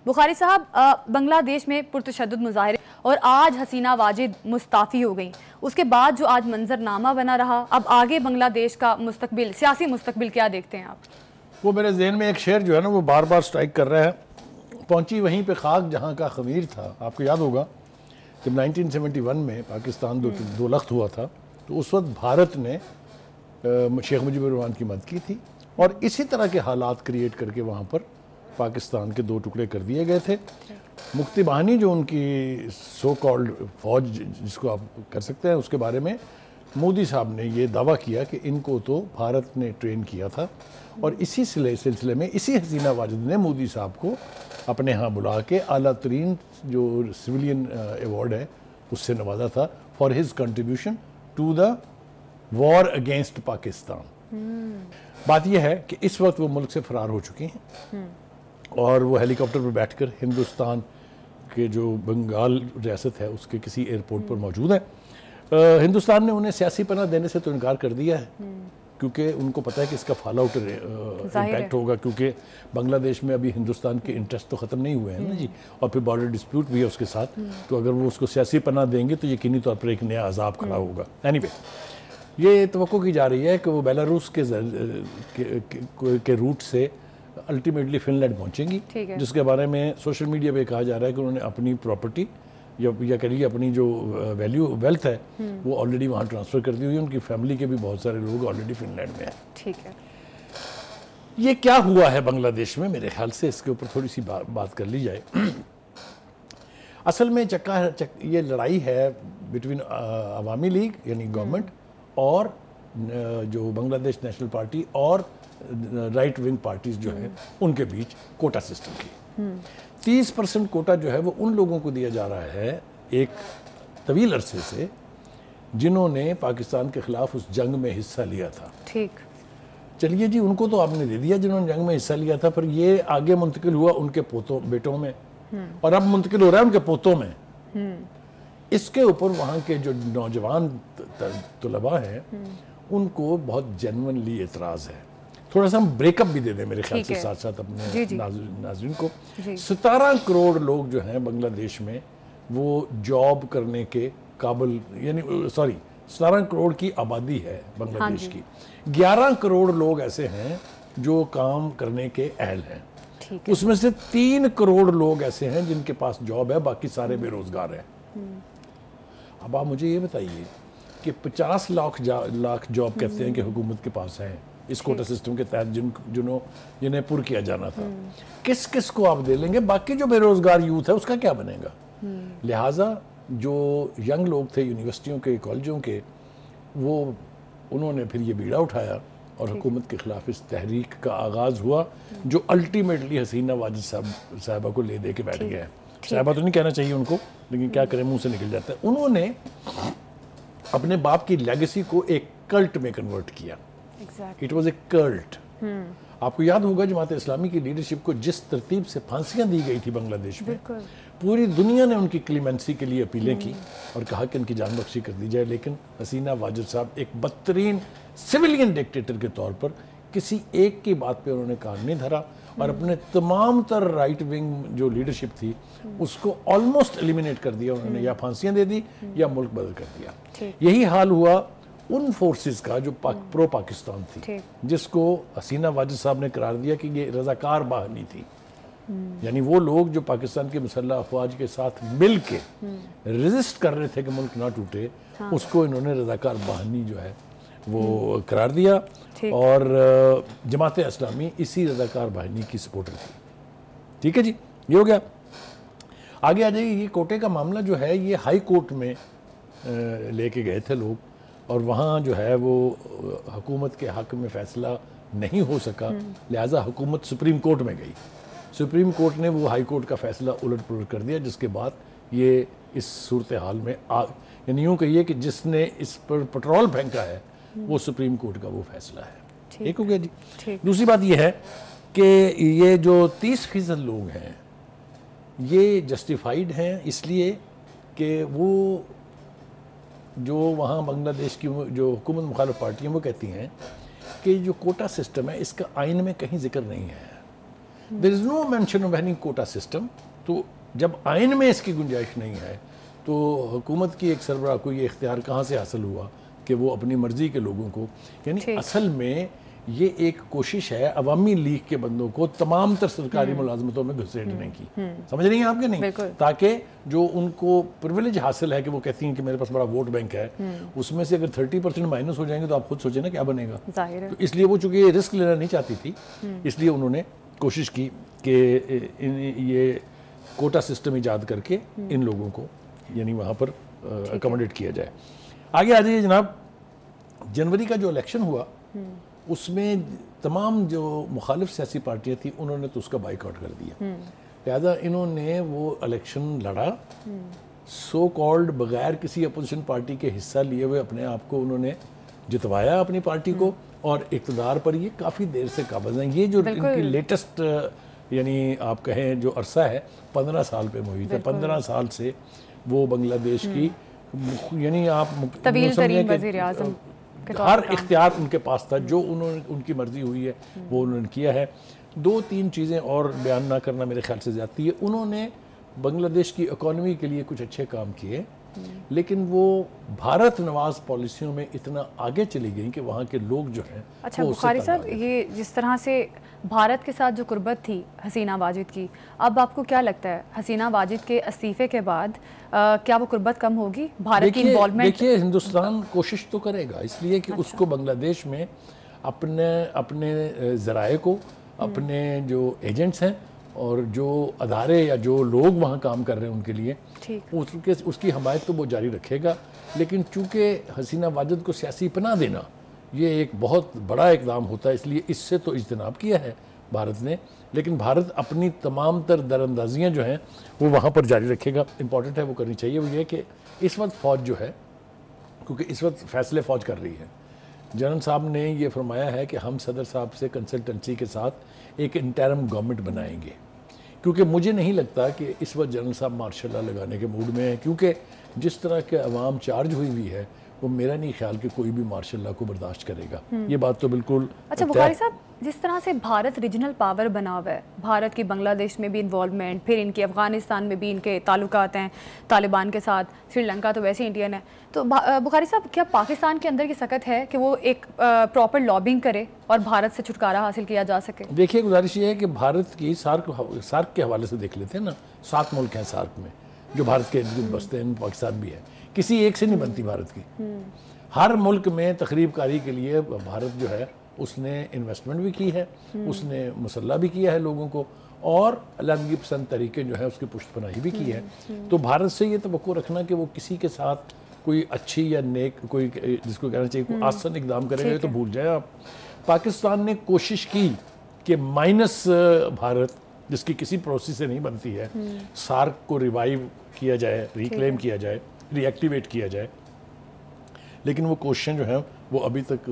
बुखारी साहब, बांग्लादेश में पुरतशद्दुद मुजाहिरे और आज हसीना वाजिद मुस्ताफ़ी हो गई, उसके बाद जो आज मंजरनामा बना रहा, अब आगे बांग्लादेश का मुस्तकबिल, सियासी मुस्तकबिल क्या देखते हैं आप? वो मेरे जहन में एक शेर जो है ना वो बार बार स्ट्राइक कर रहा है। पहुंची वहीं पे खाक जहां का खमीर था। आपको याद होगा जब 1971 में पाकिस्तान दो लख्त हुआ था तो उस वक्त भारत ने शेख मुजीबुर रहमान की मदद की थी और इसी तरह के हालात क्रिएट करके वहाँ पर पाकिस्तान के दो टुकड़े कर दिए गए थे। मुक्ति बाहिनी जो उनकी सो कॉल्ड फौज जिसको आप कर सकते हैं, उसके बारे में मोदी साहब ने ये दावा किया कि इनको तो भारत ने ट्रेन किया था और इसी सिलसिले में इसी हसीना वाजिद ने मोदी साहब को अपने यहाँ बुला के आला तरीन जो सिविलियन अवार्ड है उससे नवाजा था for his contribution to the war against Pakistan. बात यह है कि इस वक्त वो मुल्क से फरार हो चुकी हैं और वो हेलीकॉप्टर पर बैठकर हिंदुस्तान के जो बंगाल रियासत है उसके किसी एयरपोर्ट पर मौजूद है। हिंदुस्तान ने उन्हें सियासी पनाह देने से तो इनकार कर दिया है क्योंकि उनको पता है कि इसका फॉल आउट इम्पैक्ट होगा, क्योंकि बांग्लादेश में अभी हिंदुस्तान के इंटरेस्ट तो ख़त्म नहीं हुए हैं ना जी, और फिर बॉर्डर डिस्प्यूट भी है उसके साथ। तो अगर वो उसको सियासी पनाह देंगे तो यकीनी तौर पर एक नया अजाब खड़ा होगा। एनीवे, ये तवक्को की जा रही है कि वो बेलारूस के रूट से अल्टीमेटली फिनलैंड पहुंचेंगी, जिसके बारे में सोशल मीडिया पे कहा जा रहा है कि उन्होंने अपनी प्रॉपर्टी या कहिए अपनी जो वेल्थ है वो ऑलरेडी वहाँ ट्रांसफ़र कर दी हुई है। उनकी फैमिली के भी बहुत सारे लोग ऑलरेडी फिनलैंड में हैं। ठीक है, ये क्या हुआ है बांग्लादेश में, मेरे ख्याल से इसके ऊपर थोड़ी सी बात कर ली जाए। असल में ये लड़ाई है बिटवीन अवामी लीग यानी गवर्नमेंट और जो बांग्लादेश नेशनल पार्टी और राइट विंग पार्टीज जो है उनके बीच कोटा सिस्टम की। 30% कोटा जो है वो उन लोगों को दिया जा रहा है एक तवील अरसे से जिन्होंने पाकिस्तान के खिलाफ उस जंग में हिस्सा लिया था। ठीक, चलिए जी, उनको तो आपने दे दिया जिन्होंने जंग में हिस्सा लिया था, पर ये आगे मुंतकिल हुआ उनके बेटों में और अब मुंतकिल हो रहा है उनके पोतों में। इसके ऊपर वहाँ के जो नौजवान तलबा हैं उनको बहुत जेन्युइनली एतराज़ है। थोड़ा सा हम ब्रेकअप भी दे दें मेरे ख्याल से साथ साथ अपने नाज़रीन को। 17 करोड़ लोग जो हैं बांग्लादेश में वो जॉब करने के काबिल, यानी 17 करोड़ की आबादी है बांग्लादेश की। 11 करोड़ लोग ऐसे हैं जो काम करने के अहल हैं, उसमें से 3 करोड़ लोग ऐसे हैं जिनके पास जॉब है, बाकी सारे बेरोजगार हैं। अब आप मुझे ये बताइए कि 50 लाख जॉब कहते हैं कि हुकूमत के पास है इस कोटा सिस्टम के तहत जिन्हें पुर किया जाना था, किस किस को आप दे लेंगे? बाकी जो बेरोजगार यूथ है उसका क्या बनेगा? लिहाजा जो यंग लोग थे यूनिवर्सिटियों के, कॉलेजों के, वो उन्होंने फिर ये बीड़ा उठाया और हुकूमत के खिलाफ इस तहरीक का आगाज़ हुआ जो अल्टीमेटली हसीना वाजिद साहबा को ले दे के बैठ गया है। साहबा तो नहीं कहना चाहिए उनको, लेकिन क्या करें, मुंह से निकल जाता है। उन्होंने अपने बाप की लेगेसी को एक कल्ट में कन्वर्ट किया। It was a cult. आपको याद होगा जमात इस्लामी की लीडरशिप को जिस तरतीब से फांसियां दी गई थी बांग्लादेश में, पूरी दुनिया ने उनकी क्लीमेंसी के लिए अपीलें की और कहा कि उनकी जान बख्शी कर दी जाए, लेकिन हसीना वाजिद साहब एक बदतरीन सिविलियन डिक्टेटर के तौर पर किसी एक की बात पे उन्होंने कान नहीं धरा और अपने तमाम तर राइट विंग जो लीडरशिप थी उसको ऑलमोस्ट एलिमिनेट कर दिया उन्होंने, या फांसियां दे दी या मुल्क बदल कर दिया। यही हाल हुआ उन फोर्सेस का जो प्रो पाकिस्तान थी, जिसको हसीना वाजिद साहब ने करार दिया कि ये रजाकार बाहनी थी, यानी वो लोग जो पाकिस्तान के मुसल्लह अफवाज के साथ मिल के रेजिस्ट कर रहे थे कि मुल्क ना टूटे, उसको इन्होंने रजाकार बाहनी जो है वो करार दिया और जमात इस्लामी इसी रजाकार बाहिनी की सपोर्टर थी। ठीक है जी, ये हो गया। आगे आ जाइए, ये कोटे का मामला जो है ये हाई कोर्ट में लेके गए थे लोग और वहाँ जो है वो हुकूमत के हक़ में फ़ैसला नहीं हो सका, लिहाजा हुकूमत सुप्रीम कोर्ट में गई। सुप्रीम कोर्ट ने वो हाई कोर्ट का फ़ैसला उलट पुलट कर दिया, जिसके बाद ये इस सूरत हाल में यानी यूँ कहिए कि जिसने इस पर पेट्रोल फेंका है वो सुप्रीम कोर्ट का वो फैसला है। ठीक हो गया जी। दूसरी बात ये है कि ये जो 30% लोग हैं ये जस्टिफाइड हैं इसलिए कि वो जो वहाँ बांग्लादेश की जो हुकूमत मुखालिफ पार्टियाँ वो कहती हैं कि जो कोटा सिस्टम है इसका आइन में कहीं जिक्र नहीं है। There is no mention of any quota system. तो जब आइन में इसकी गुंजाइश नहीं है तो हुकूमत की एक सरबराह को ये इख्तियार कहाँ से हासिल हुआ कि वो अपनी मर्जी के लोगों को, यानी असल में ये एक कोशिश है अवामी लीग के बंदों को तमाम तर सरकारी मुलाजमतों में घुसेड़ने की। समझ रही हैं आपके नहीं, ताकि जो उनको प्रिविलेज हासिल है कि वो कहती हैं कि मेरे पास बड़ा वोट बैंक है, उसमें से अगर 30% माइनस हो जाएंगे तो आप खुद सोचें ना क्या बनेगा। तो इसलिए वो चूंकि रिस्क लेना नहीं चाहती थी, इसलिए उन्होंने कोशिश की कि ये कोटा सिस्टम ईजाद करके इन लोगों को यानी वहाँ पर अकोमोडेट किया जाए। आगे आ जाइए जनाब, जनवरी का जो इलेक्शन हुआ उसमें तमाम जो मुखालिफ सियासी पार्टियां थी उन्होंने तो उसका बाइकआउट कर दिया। लिहाजा इन्होंने वो इलेक्शन लड़ा, सो कॉल्ड बगैर किसी अपोजिशन पार्टी के हिस्सा लिए हुए अपने आप को उन्होंने जितवाया अपनी पार्टी को, और इक़्तिदार पर ये काफ़ी देर से काबिज हैं। ये जो इनकी लेटेस्ट यानी आप कहें जो अरसा है 15 साल पे मुहित है, 15 साल से वो बांग्लादेश की यानी आप तवील तरीन वज़ीर आज़म हर इख्तियार उनके पास था, जो उन्होंने उनकी मर्जी हुई है वो उन्होंने किया है। 2-3 चीज़ें और बयान ना करना मेरे ख्याल से ज़्यादती है। उन्होंने बांग्लादेश की इकॉनमी के लिए कुछ अच्छे काम किए, लेकिन वो भारत नवाज पॉलिसियों में इतना आगे चली गई कि वहाँ के लोग जो हैं। अच्छा बुखारी साहब, ये जिस तरह से भारत के साथ जो कुर्बत थी हसीना वाजिद की, अब आपको क्या लगता है हसीना वाजिद के इस्तीफे के बाद क्या वो कुर्बत कम होगी? भारत की इन्वॉल्वमेंट, देखिए हिंदुस्तान कोशिश तो करेगा इसलिए कि उसको बांग्लादेश में अपने ज़राए को, अपने जो एजेंट्स हैं और जो अदारे या जो लोग वहाँ काम कर रहे हैं उनके लिए उसकी हमायत तो वो जारी रखेगा। लेकिन चूँकि हसीना वाजिद को सियासी पनाह देना ये एक बहुत बड़ा इक़दाम होता है, इसलिए इससे तो इज्तनाब किया है भारत ने, लेकिन भारत अपनी तमाम तर दरअंदाजियाँ जो हैं वो वहाँ पर जारी रखेगा। इम्पॉर्टेंट है वो करनी चाहिए। वो ये कि इस वक्त फ़ौज जो है, क्योंकि इस वक्त फ़ैसले फ़ौज कर रही है, जनरल साहब ने ये फरमाया है कि हम सदर साहब से कंसल्टेंसी के साथ एक इंटरम गवर्नमेंट बनाएंगे, क्योंकि मुझे नहीं लगता कि इस वक्त जनरल साहब मार्शल लॉ लगाने के मूड में है, क्योंकि जिस तरह के अवाम चार्ज हुई है वो मेरा नहीं ख्याल कि कोई भी मार्शल लॉ को बर्दाश्त करेगा। ये बात तो बिल्कुल। अच्छा बुखारी साहब, जिस तरह से भारत रीजनल पावर बना हुआ है, भारत की बांग्लादेश में भी इन्वॉल्वमेंट, फिर इनके अफगानिस्तान में भी इनके ताल्लुकात हैं तालिबान के साथ, श्रीलंका तो वैसे इंडियन है, तो बुखारी साहब क्या पाकिस्तान के अंदर की सकत है कि वो एक प्रॉपर लॉबिंग करे और भारत से छुटकारा हासिल किया जा सके? देखिए गुजारिश ये है कि भारत की सार्क के हवाले से देख लेते हैं ना, 7 मुल्क हैं सार्क में जो भारत के इर्द गिर्द बसते हैं, पाकिस्तान भी है, किसी एक से नहीं बनती भारत की। हर मुल्क में तकरीबकारी के लिए भारत जो है उसने इन्वेस्टमेंट भी की है, उसने मसल्ला भी किया है लोगों को, और अलहदगी पसंद तरीके जो है उसकी पुष्टपनाही भी की है। तो भारत से ये तवक्को रखना कि वो किसी के साथ कोई अच्छी या नेक कोई जिसको कहना चाहिए कोई आसान इकदाम करेंगे तो भूल जाए आप। पाकिस्तान ने कोशिश की कि माइनस भारत जिसकी किसी प्रोसेस से नहीं बनती है, सार्क को रिवाइव किया जाए, रिक्लेम किया जाए, रिएक्टिवेट किया जाए, लेकिन वो कोशिशें जो हैं वो अभी तक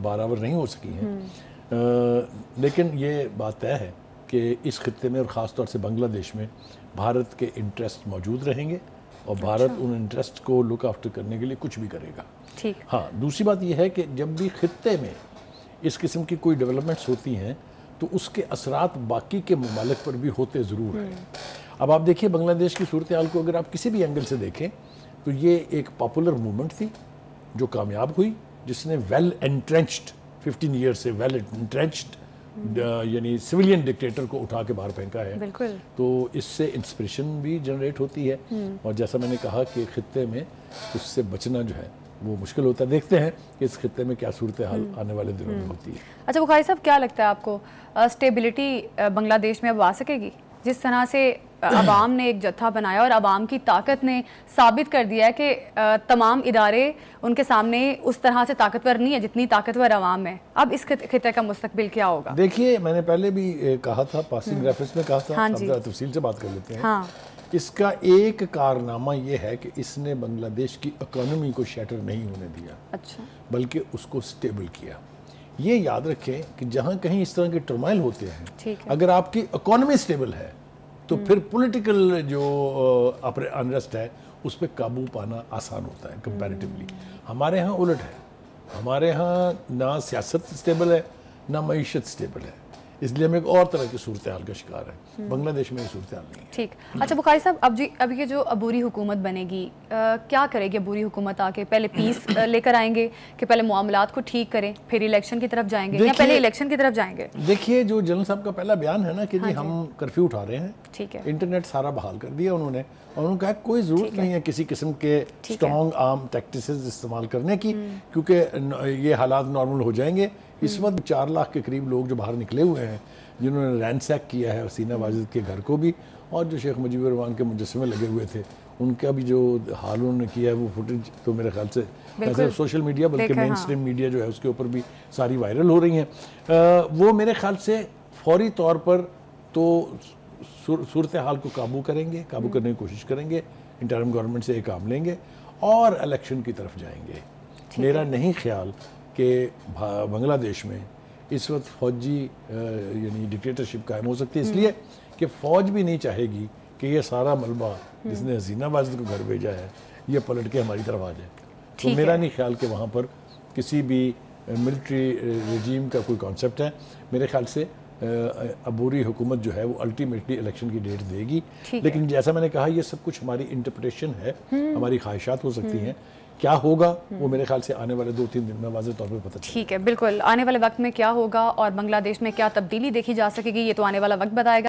बराबर नहीं हो सकी हैं। लेकिन ये बात तय है कि इस खित्ते में और ख़ास तौर से बांग्लादेश में भारत के इंटरेस्ट मौजूद रहेंगे और भारत उन इंटरेस्ट को लुक आफ्टर करने के लिए कुछ भी करेगा। ठीक। हाँ, दूसरी बात यह है कि जब भी खित्ते में इस किस्म की कोई डेवलपमेंट्स होती हैं तो उसके असरात बाकी के ममालिक पर भी होते ज़रूर हैं। अब आप देखिए बांग्लादेश की सूरत हाल को अगर आप किसी भी एंगल से देखें तो ये एक पॉपुलर मूवमेंट थी जो कामयाब हुई, जिसने वेल एंट्रेंच्ड 15 ईयर से वेल एंट्रेंच्ड यानी सिविलियन डिक्टेटर को उठा के बाहर फेंका है। बिल्कुल। तो इससे इंस्पिरेशन भी जनरेट होती है और जैसा मैंने कहा कि खित्ते में उससे बचना जो है वो मुश्किल होता है। देखते हैं कि इस खित्ते में क्या सूरत हाल आने वाले दिनों में होती है। अच्छा बुखारी साहब, क्या लगता है आपको स्टेबिलिटी बांग्लादेश में अब आ सकेगी? जिस तरह से अवाम ने एक जत्था बनाया और अवाम की ताकत ने साबित कर दिया है कि तमाम इदारे उनके सामने उस तरह से ताकतवर नहीं है जितनी ताकतवर अवाम है। अब इस खित्ते का मुस्तकबिल क्या होगा? देखिए, मैंने पहले भी कहा था, पासिंग रेफरेंस में कहा था, हाँ अब तफसील से बात कर लेते हैं। हाँ। इसका एक कारनामा ये है कि इसने बांग्लादेश की इकोनॉमी को शैटर नहीं होने दिया। अच्छा। बल्कि उसको स्टेबल किया। ये याद रखें कि जहाँ कहीं इस तरह के टर्माइल होते हैं, अगर आपकी इकोनॉमी स्टेबल है तो फिर पॉलिटिकल जो अनरेस्ट है उस पर काबू पाना आसान होता है कंपैरेटिवली। हमारे यहाँ उलट है, हमारे यहाँ ना सियासत स्टेबल है ना मईशत स्टेबल है। इसलिए हम एक और तरह की सूरत हाल का शिकार है। बांग्लादेश में ये सूरत हाल नहीं है। ठीक। अच्छा बुखारी साहब, अब ये जो अबूरी हुकूमत बनेगी, क्या करेगी अबूरी हुकूमत आके? पहले पीस लेकर आएंगे कि पहले मामलात को ठीक करें फिर इलेक्शन की तरफ जाएंगे, या पहले इलेक्शन की तरफ जाएंगे? देखिए, जो जनरल साहब का पहला बयान है ना कि जी हम कर्फ्यू उठा रहे हैं, ठीक है, इंटरनेट सारा बहाल कर दिया उन्होंने, और उन्होंने कहा कोई ज़रूरत नहीं है किसी किस्म के स्ट्रॉन्ग आर्म टैक्टिक्स इस्तेमाल करने की, क्योंकि ये हालात नॉर्मल हो जाएंगे। इस वक्त 4 लाख के करीब लोग जो बाहर निकले हुए हैं, जिन्होंने रैंसैक किया है हसीना वाजिद के घर को भी, और जो शेख मुजीबुर रहमान के मुजस्समे लगे हुए थे उनका भी जो हाल उन्होंने किया है, वो फुटेज तो मेरे ख्याल से ऐसे सोशल मीडिया बल्कि मेन स्ट्रीम मीडिया जो है उसके ऊपर भी सारी वायरल हो रही हैं। वो मेरे ख्याल से फौरी तौर पर तो सूरत हाल को काबू करेंगे, काबू करने की कोशिश करेंगे, इंटरिम गवर्नमेंट से एक काम लेंगे और इलेक्शन की तरफ जाएंगे। मेरा नहीं ख्याल कि बांग्लादेश में इस वक्त फौजी यानी डिक्टेटरशिप कायम हो सकती है, इसलिए कि फ़ौज भी नहीं चाहेगी कि ये सारा मलबा जिसने हसीना वाजिद को घर भेजा है ये पलट के हमारी तरफ आ जाए। तो मेरा नहीं ख्याल कि वहाँ पर किसी भी मिलिट्री रजीम का कोई कॉन्सेप्ट है। मेरे ख्याल से अबूरी हुकूमत जो है वो अल्टीमेटली इलेक्शन की डेट देगी, लेकिन जैसा मैंने कहा ये सब कुछ हमारी इंटरप्रिटेशन है, हमारी ख्वाहिशात हो सकती हैं। क्या होगा वो मेरे ख्याल से आने वाले 2-3 दिन में वाज़ेह तौर पे पता चलेगा। ठीक है, बिल्कुल आने वाले वक्त में क्या होगा और बांग्लादेश में क्या तब्दीली देखी जा सकेगी ये तो आने वाला वक्त बताएगा।